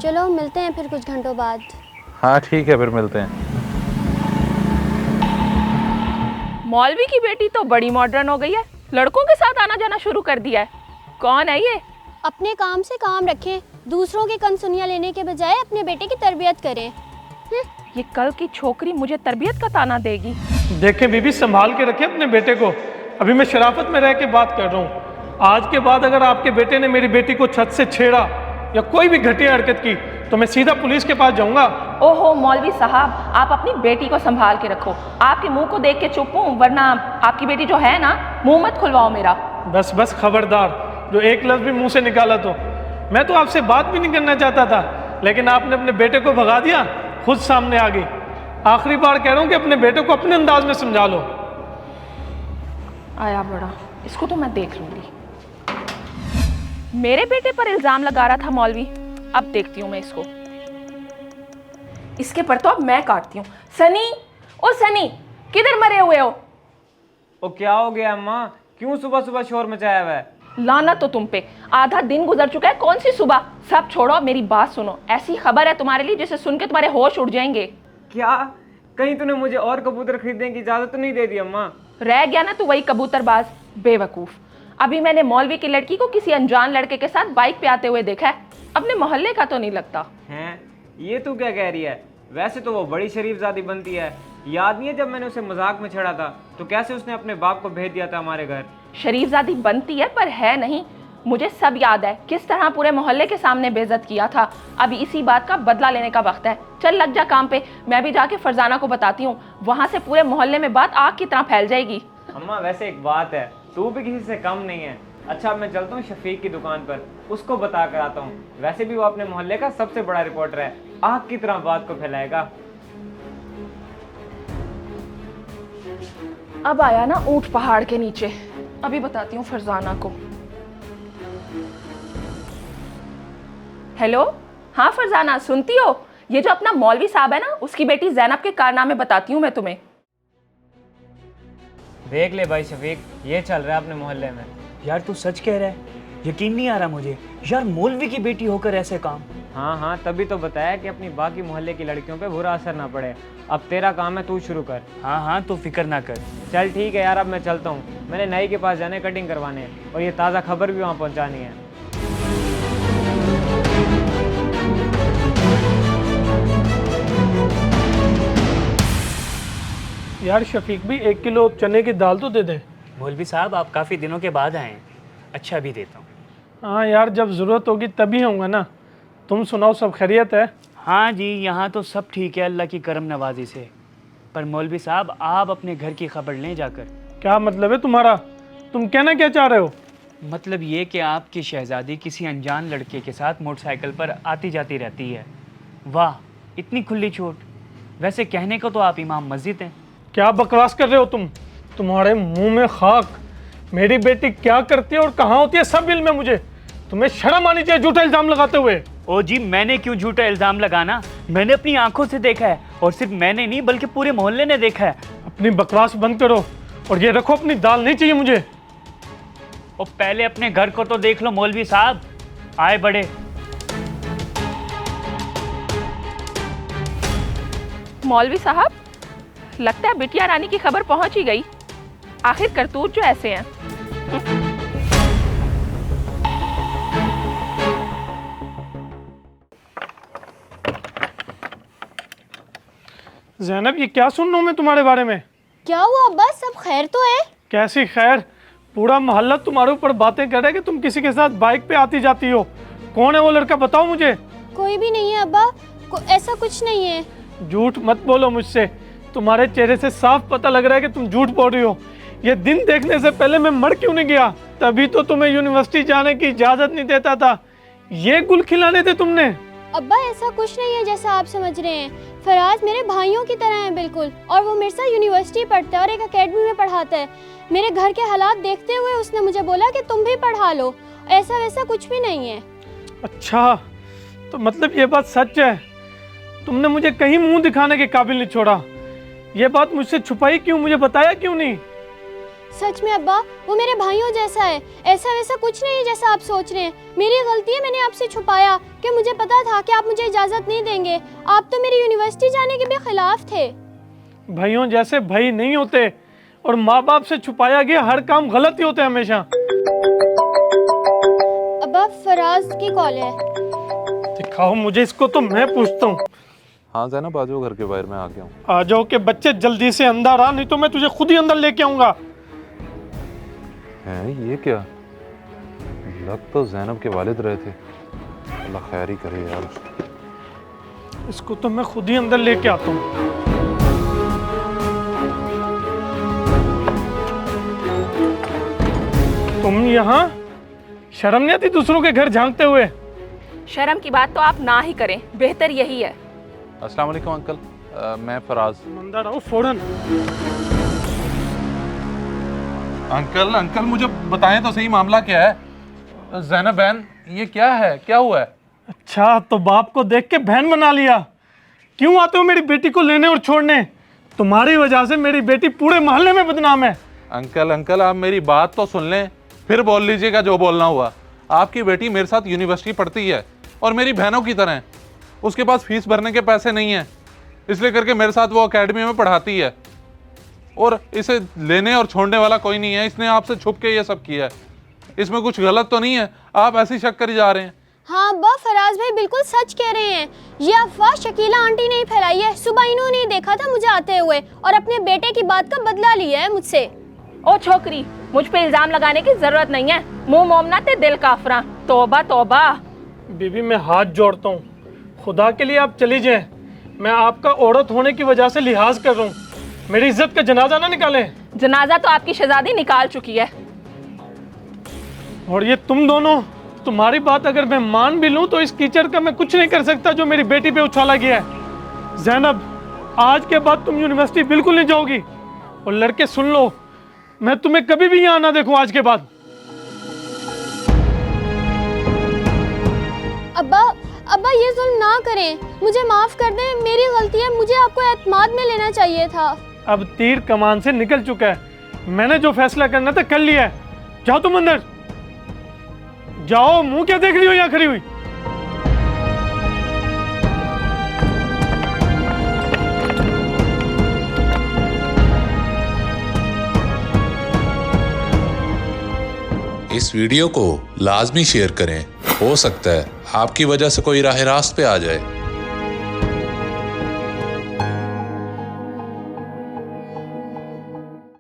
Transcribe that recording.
चलो मिलते हैं फिर कुछ घंटों बाद। हाँ ठीक है, फिर मिलते हैं। मौलवी की बेटी तो बड़ी मॉडर्न हो गई है, लड़कों के साथ आना जाना शुरू कर दिया है। कौन है ये? अपने काम से काम रखें, दूसरों की कनसुनियाँ लेने के बजाय अपने बेटे की तरबियत करें। ये कल की छोकरी मुझे तरबियत का ताना देगी। देखें बीबी, संभाल के रखें अपने बेटे को। अभी मैं शराफत में रह के बात कर रहा हूँ। आज के बाद अगर आपके बेटे ने मेरी बेटी को छत से छेड़ा या कोई भी घटिया हरकत की तो मैं सीधा पुलिस के पास जाऊंगा। ओहो मौलवी साहब, आप अपनी बेटी को संभाल के रखो। आपके मुंह को देख के चुप हूँ, वरना आपकी बेटी जो है ना, मुंह मत खुलवाओ मेरा। बस बस खबरदार, जो एक लफ्ज भी मुंह से निकाला तो। मैं तो आपसे बात भी नहीं करना चाहता था, लेकिन आपने अपने बेटे को भगा दिया, खुद सामने आ गई। आखिरी बार कह रहा हूँ कि अपने बेटे को अपने अंदाज में समझा लो। आया बड़ा, इसको तो मैं देख लूंगी। मेरे बेटे पर इल्जाम लगा रहा था मौलवी, अब देखती हूँ मैं इसको। इसके पर तो अब मैं काटती हूँ। सनी, ओ सनी, किधर मरे हुए हो? ओ क्या हो गया अम्मा, क्यों सुबह सुबह शोर मचाया हुआ है? लानत तो तुम पे, आधा दिन गुजर चुका है, कौन सी सुबह। सब छोड़ो, मेरी बात सुनो। ऐसी खबर है तुम्हारे लिए जिसे सुन के तुम्हारे होश उड़ जाएंगे। क्या? कहीं तूने मुझे और कबूतर खरीदने की इजाजत तो नहीं दे दी अम्मा? रह गया ना तू वही कबूतरबाज बेवकूफ। अभी मैंने मौलवी की लड़की को किसी अनजान लड़के के साथ बाइक पे आते हुए देखा है। अपने मोहल्ले का तो नहीं लगता हैं? ये तू क्या कह रही है? वैसे तो वो बड़ी शरीफजादी बनती है। याद नहीं है जब मैंने उसे मजाक में छेड़ा था तो कैसे उसने अपने बाप को भेज दिया था हमारे घर? शरीफजादी बनती है पर है नहीं। मुझे सब याद है, किस तरह पूरे मोहल्ले के सामने बेइज्जत किया था। अभी इसी बात का बदला लेने का वक्त है। चल लग जा काम पे, मैं भी जाके फरजाना को बताती हूँ, वहां से पूरे मोहल्ले में बात आग की तरह फैल जाएगी। अम्मा वैसे एक बात है, तू भी किसी से कम नहीं है। अच्छा मैं चलता हूँ शफीक की दुकान पर, उसको बता कर आता हूँ। वैसे भी वो अपने मोहल्ले का सबसे बड़ा रिपोर्टर है, आग की तरह बात को फैलाएगा। अब आया ना ऊंट पहाड़ के नीचे, अभी बताती हूँ फरजाना को। हेलो, हाँ फरजाना, सुनती हो? ये जो अपना मौलवी साहब है ना, उसकी बेटी जैनब के कारनामे बताती हूँ मैं तुम्हें। देख ले भाई शफीक, ये चल रहा है अपने मोहल्ले में। यार तू सच कह रहा है? यकीन नहीं आ रहा मुझे। यार मौलवी की बेटी होकर ऐसे काम। हाँ हाँ, तभी तो बताया कि अपनी बाकी मोहल्ले की लड़कियों पे बुरा असर ना पड़े। अब तेरा काम है, तू शुरू कर। हाँ हाँ, तो फिक्र ना कर। चल ठीक है यार, अब मैं चलता हूँ। मैंने नाई के पास जाने कटिंग करवाने और ये ताज़ा खबर भी वहाँ पहुँचानी है। यार शफीक भी 1 किलो चने की दाल तो दे दे। मौलवी साहब आप काफ़ी दिनों के बाद आए हैं, अच्छा भी देता हूँ। हाँ यार, जब ज़रूरत होगी तभी होऊंगा ना। तुम सुनाओ, सब खैरियत है? हाँ जी, यहाँ तो सब ठीक है अल्लाह की करम नवाजी से। पर मौलवी साहब आप अपने घर की खबर लें जाकर। क्या मतलब है तुम्हारा? तुम कहना क्या चाह रहे हो? मतलब ये कि आपकी शहजादी किसी अनजान लड़के के साथ मोटरसाइकिल पर आती जाती रहती है। वाह, इतनी खुली छूट। वैसे कहने को तो आप इमाम मस्जिद हैं। क्या बकवास कर रहे हो तुम? तुम्हारे मुंह में खाक। मेरी बेटी क्या करती है और कहाँ होती है सब इल्म है मुझे। तुम्हें शर्म आनी चाहिए झूठा इल्जाम लगाते हुए। ओ जी, मैंने क्यों झूठा इल्जाम लगाना? मैंने अपनी आंखों से देखा है, और सिर्फ मैंने नहीं बल्कि पूरे मोहल्ले ने देखा है। अपनी बकवास बंद करो और ये रखो, अपनी दाल नहीं चाहिए मुझे। और पहले अपने घर को तो देख लो मौलवी साहब, आए बड़े। मौलवी साहब, लगता है बिटिया रानी की खबर पहुंच ही गई। आखिर करतूत जो ऐसे हैं। ज़ैनब, ये क्या सुन रहा हूँ मैं तुम्हारे बारे में? क्या हुआ अब्बा, सब खैर तो है? कैसी खैर? पूरा मोहल्ला तुम्हारे ऊपर बातें कर रहा है कि तुम किसी के साथ बाइक पे आती जाती हो। कौन है वो लड़का, बताओ मुझे। कोई भी नहीं है अब्बा, ऐसा कुछ नहीं है। झूठ मत बोलो मुझसे, तुम्हारे चेहरे से साफ पता लग रहा है कि तुम झूठ बोल रही हो। ये दिन देखने से पहले मैं मर क्यों नहीं गया? तभी तो तुम्हें यूनिवर्सिटी जाने की इजाजत नहीं देता था। ये गुल खिलाने थे तुमने। अब्बा ऐसा कुछ नहीं है जैसा आप समझ रहे हैं। फराज मेरे भाइयों की तरह है बिल्कुल, और वो मेरे साथ यूनिवर्सिटी पढ़ता है और एक एकेडमी में पढ़ाता है। मेरे घर के हालात देखते हुए उसने मुझे बोला कि तुम भी पढ़ा लो। ऐसा वैसा कुछ भी नहीं है। अच्छा, तो मतलब ये बात सच है? तुमने मुझे कहीं मुंह दिखाने के काबिल नहीं छोड़ा। ये बात मुझसे छुपाई क्यों, मुझे बताया क्यों नहीं? सच में अब्बा, वो मेरे भाइयों जैसा है, ऐसा वैसा कुछ नहीं है जैसा आप सोच रहे हैं। मेरी गलती है, मैंने आपसे छुपाया कि मुझे पता था कि आप मुझे इजाज़त नहीं देंगे। आप तो मेरी यूनिवर्सिटी जाने के भी खिलाफ थे। भाइयों जैसे भाई नहीं होते, और माँ बाप से छुपाया गया हर काम गलत ही होते हैं हमेशा। अब्बा, फराज की कॉल है। दिखाओ मुझे इसको, तो मैं पूछता हूँ। हाँ ज़ैनब, आ जाओ घर के बाहर, मैं आ गया हूँ। आ जाओ के बच्चे, जल्दी से अंदर आ, नहीं तो मैं तुझे खुद ही अंदर लेके आऊंगा। हैं ये क्या? लग तो ज़ैनब के वालिद रहे थे। अल्लाह खैर ही करे यार। इसको तो मैं खुद ही अंदर लेके आता हूँ। तुम यहाँ शर्म नहीं आती दूसरों के घर झांकते हुए? शर्म की बात तो आप ना ही करें, बेहतर यही है। अस्सलाम वालेकुम अंकल, मैं फराज। अंदर आओ फौरन। अंकल अंकल मुझे बताएं तो सही, मामला क्या है? ज़ैनब बहन, ये क्या है, क्या हुआ है? अच्छा, तो बाप को देख के बहन बना लिया। क्यों आते हो मेरी बेटी को लेने और छोड़ने? तुम्हारी वजह से मेरी बेटी पूरे मोहल्ले में बदनाम है। अंकल अंकल आप मेरी बात तो सुन लें, फिर बोल लीजिएगा जो बोलना हुआ। आपकी बेटी मेरे साथ यूनिवर्सिटी पढ़ती है और मेरी बहनों की तरह है। उसके पास फीस भरने के पैसे नहीं हैं, इसलिए करके मेरे साथ वो एकेडमी में पढ़ाती है। और इसे लेने और छोड़ने वाला कोई नहीं है, इसने आपसे छुप के ये सब किया है। इसमें कुछ गलत तो नहीं है? आप ऐसी शक करी जा रहे हैं। हाँ अब्बा, फराज भाई बिल्कुल सच कह रहे हैं। ये अफवाह शकीला आंटी ने ही फैलाई है। सुबह इन्होंने ही देखा था मुझे आते हुए और अपने बेटे की बात का बदला लिया है मुझसे। ओ छोकरी, मुझ पे इल्जाम लगाने की जरूरत नहीं है। मुंह मोमना ते दिल काफरा। तौबा तौबा। बीबी मैं हाथ जोड़ता हूँ, खुदा के लिए आप चली जाएं। मैं आपका औरत होने की वजह से लिहाज कर रहा हूँ। मेरी इज्जत का जनाजा ना निकालें। जनाजा तो आपकी शहजादी निकाल चुकी है। और ये तुम दोनों, तुम्हारी बात अगर मैं मान भी लूं तो इस कीचड़ का मैं कुछ नहीं कर सकता जो मेरी बेटी पे उछाला गया है। ज़ैनब, आज के बाद तुम यूनिवर्सिटी बिल्कुल नहीं जाओगी। और लड़के सुन लो, मैं तुम्हें कभी भी यहाँ ना देखूं आज के बाद। अब्बा ये जुल्म ना करें, मुझे माफ कर दें, मेरी गलती है। मुझे आपको एतमाद में लेना चाहिए था। अब तीर कमान से निकल चुका है, मैंने जो फैसला करना था कर लिया है। जाओ तुम अंदर जाओ। मुंह क्या देख रही हो यहाँ खड़ी हुई? इस वीडियो को लाजमी शेयर करें। हो सकता है आपकी वजह से कोई राह रास्त पे आ जाए।